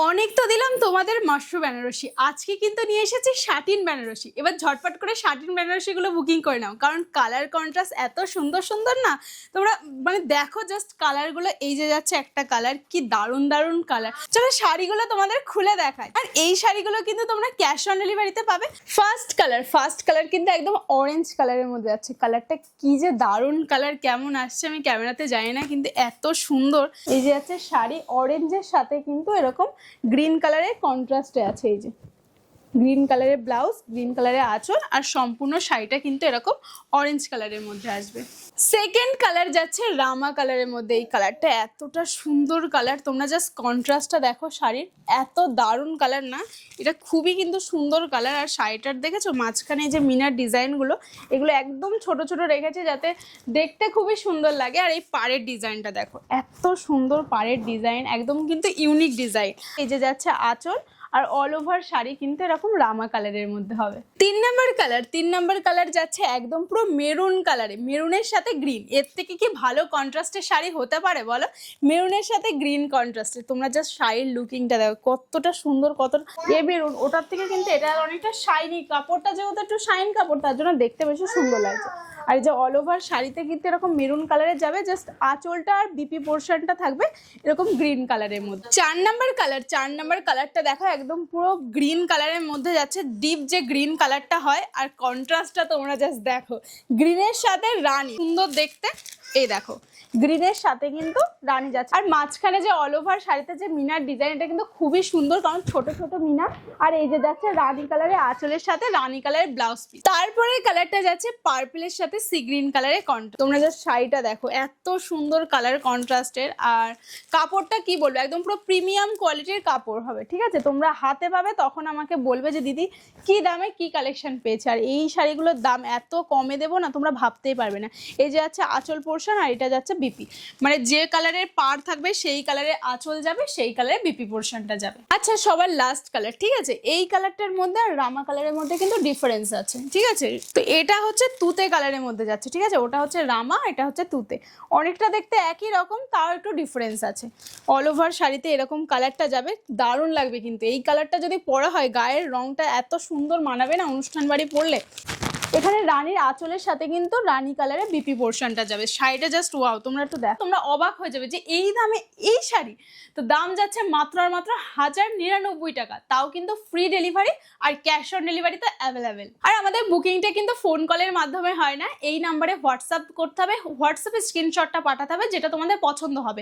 অনেক তো দিলাম তোমাদের মাশরুম বেনারসি, আজকে কিন্তু নিয়ে এসেছি শাটিন বেনারসি। এবার ঝটপট করে শাটিন বেনারসি গুলো বুকিং করে নাও, কারণ কালার কন্ট্রাস্ট এত সুন্দর সুন্দর না। তোমরা মানে দেখো জাস্ট কালার গুলো, এই যে যাচ্ছে একটা কালার, কি দারুণ দারুণ কালার। চলো শাড়িগুলো তোমাদের খুলে দেখাই। আর এই শাড়িগুলো কিন্তু তোমরা ক্যাশ অন ডেলিভারিতে পাবে। ফার্স্ট কালার কিন্তু একদম অরেঞ্জ কালারের মধ্যে আছে। কালারটা কি যে দারুণ কালার, কেমন আসছে আমি ক্যামেরাতে জানি না, কিন্তু এত সুন্দর। এই যে আছে শাড়ি, অরেঞ্জের সাথে কিন্তু এরকম গ্রিন কালারের কন্ট্রাস্টে আছে। এই যে গ্রিন কালারের ব্লাউজ, গ্রিন কালারের আঁচল, আর সম্পূর্ণ শাড়িটা কিন্তু এরকম অরেঞ্জ কালারের মধ্যে আসবে। সেকেন্ড কালার যাচ্ছে রামা কালারের মধ্যে। এই কালারটা এতটা সুন্দর কালার, তোমরা জাস্ট কন্ট্রাস্টটা দেখো শাড়ির, এত দারুণ কালার না, এটা খুবই কিন্তু সুন্দর কালার। আর শাড়িটার দেখেছো মাঝখানে যে মিনার ডিজাইনগুলো, এগুলো একদম ছোট ছোট রেখেছে যাতে দেখতে খুবই সুন্দর লাগে। আর এই পাড়ের ডিজাইনটা দেখো, এত সুন্দর পাড়ের ডিজাইন, একদম কিন্তু ইউনিক ডিজাইন। এই যে যাচ্ছে আঁচল, আর অল ওভার শাড়ি কিন্তু এরকম রামা কালারের মধ্যে হবে। তিন নাম্বার কালার যাচ্ছে একদম পুরো মেরুন কালারে, মেরুনের সাথে গ্রিন। এর থেকে কি ভালো কন্ট্রাস্টের শাড়ি হতে পারে বলো? মেরুনের সাথে গ্রিন কন্ট্রাস্টে তোমরা জাস্ট শাড়ির লুকিংটা দেখো, কতটা সুন্দর, কতটা মেরুন। ওটার থেকে কিন্তু এটা অনেকটা শাইনি, কাপড়টা যেহেতু একটু শাইন কাপড়, তার জন্য দেখতে বেশি সুন্দর লাগছে। আর এই যে অল ওভার শাড়িতে কিন্তু এরকম মেরুন কালারে যাবে, জাস্ট আঁচলটা আর বিপি পোর্শনটা থাকবে এরকম গ্রিন কালারের মধ্যে। চার নাম্বার কালারটা দেখো, একদম পুরো গ্রিন কালারের মধ্যে যাচ্ছে, ডিপ যে গ্রিন কালারটা হয়। আর কন্ট্রাস্টটা তোমরা জাস্ট দেখো, গ্রিনের সাথে রানী, সুন্দর দেখতে। এই দেখো গ্রিনের সাথে কিন্তু রানী যাচ্ছে। আর মাঝখানে যে অল ওভার শাড়িতে যে মিনার ডিজাইন, এটা কিন্তু খুবই সুন্দর, কারণ ছোট ছোট মিনার। আর এই যে যাচ্ছে রানী কালারের আঁচলের সাথে রানী কালারের ব্লাউজ পিস। তারপরে কালারটা যাচ্ছে পার্পলের সাথে সি গ্রিন কালারের কন্ট্রাস্ট। তোমরা জাস্ট শাড়িটা দেখো, এত সুন্দর কালার কন্ট্রাস্টের। আর কাপড়টা কি বলবো, একদম পুরো প্রিমিয়াম কোয়ালিটির কাপড় হবে, ঠিক আছে? তোমরা হাতে পাবে, তখন আমাকে বলবে যে দিদি কি দামে কি কালেকশন পেয়েছে। আর এই শাড়িগুলোর দাম এত কমে দেবো না, তোমরা ভাবতেই পারবে না। এই যে আছে আঁচল পোর্শন, আর এটা যাচ্ছে বিপি, মানে যে কালারের পাড় থাকবে সেই কালারের আঁচল যাবে, সেই কালারের বিপি পোর্শনটা যাবে। আচ্ছা, সবার লাস্ট কালার, ঠিক আছে? এই কালারটার মধ্যে আর রামা কালারের মধ্যে কিন্তু ডিফারেন্স আছে, ঠিক আছে? তো এটা হচ্ছে তুতে কালারের মধ্যে যাচ্ছে, ঠিক আছে? ওটা হচ্ছে রামা, এটা হচ্ছে তুতে। অনেকটা দেখতে একই রকম, তাও একটু ডিফারেন্স আছে। অল ওভার শাড়িতে এরকম কালারটা যাবে, দারুণ লাগবে। কিন্তু এই কালারটা যদি পরা হয়, গায়ের রংটা এত সুন্দর মানাবে না অনুষ্ঠান বাড়ি পরলে। এখানে রানীর আঁচলের সাথে কিন্তু রানী কালারের বিপি পোর্শনটা যাবে। শাড়িটা জাস্ট ওয়াও, তোমরা একটু দেখো, তোমরা অবাক হয়ে যাবে যে এই দামে এই শাড়ি। তো দাম যাচ্ছে মাত্র আর মাত্র 1099 টাকা, তাও কিন্তু ফ্রি ডেলিভারি, আর ক্যাশ অন ডেলিভারি তো অ্যাভেলেবেল। আর আমাদের বুকিংটা কিন্তু ফোন কলের মাধ্যমে হয় না, এই নাম্বারে হোয়াটসঅ্যাপ করতে হবে, হোয়াটসঅ্যাপে স্ক্রিনশটটা পাঠাতে হবে যেটা তোমাদের পছন্দ হবে।